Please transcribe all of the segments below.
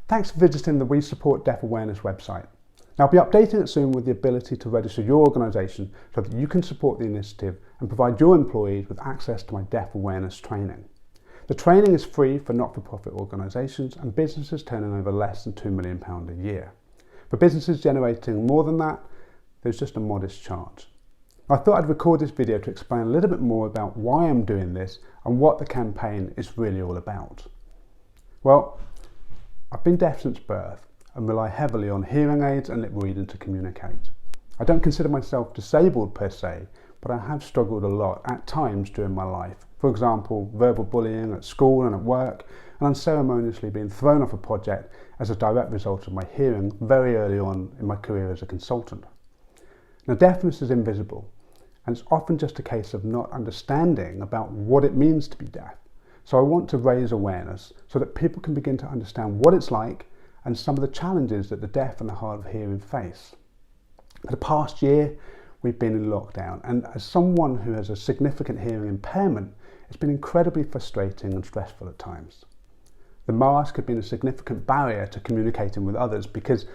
Thanks for visiting the WeSupportDeafAwareness website. Now, I'll be updating it soon with the ability to register your organisation so that you can support the initiative and provide your employees with access to my deaf awareness training. The training is free for not-for-profit organisations and businesses turning over less than £2 million a year. For businesses generating more than that, there's just a modest charge. I thought I'd record this video to explain a little bit more about why I'm doing this and what the campaign is really all about. Well, I've been deaf since birth and rely heavily on hearing aids and lip reading to communicate. I don't consider myself disabled per se, but I have struggled a lot at times during my life. For example, verbal bullying at school and at work, and unceremoniously being thrown off a project as a direct result of my hearing very early on in my career as a consultant. Now, deafness is invisible, and it's often just a case of not understanding about what it means to be deaf. So I want to raise awareness so that people can begin to understand what it's like and some of the challenges that the deaf and the hard of hearing face. For the past year, we've been in lockdown, and as someone who has a significant hearing impairment, it's been incredibly frustrating and stressful at times. The mask has been a significant barrier to communicating with others because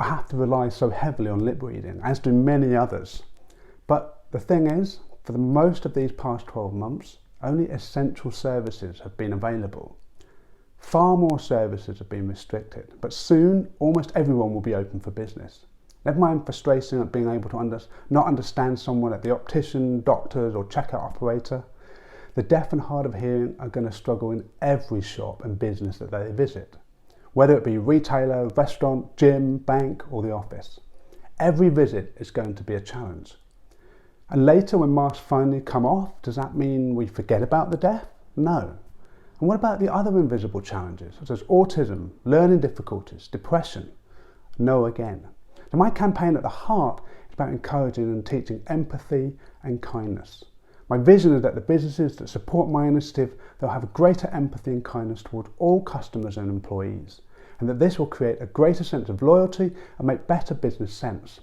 I have to rely so heavily on lip reading, as do many others. But the thing is, for the most of these past 12 months, only essential services have been available. Far more services have been restricted, but soon almost everyone will be open for business. Never mind frustration at being able to not understand someone at the optician, doctors or checkout operator. The deaf and hard of hearing are going to struggle in every shop and business that they visit, whether it be retailer, restaurant, gym, bank or the office. Every visit is going to be a challenge. And later, when masks finally come off, does that mean we forget about the deaf? No. And what about the other invisible challenges, such as autism, learning difficulties, depression? No again. So my campaign at the heart is about encouraging and teaching empathy and kindness. My vision is that the businesses that support my initiative, they'll have greater empathy and kindness towards all customers and employees, and that this will create a greater sense of loyalty and make better business sense.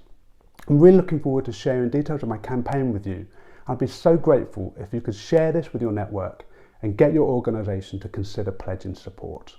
I'm really looking forward to sharing details of my campaign with you. I'd be so grateful if you could share this with your network and get your organisation to consider pledging support.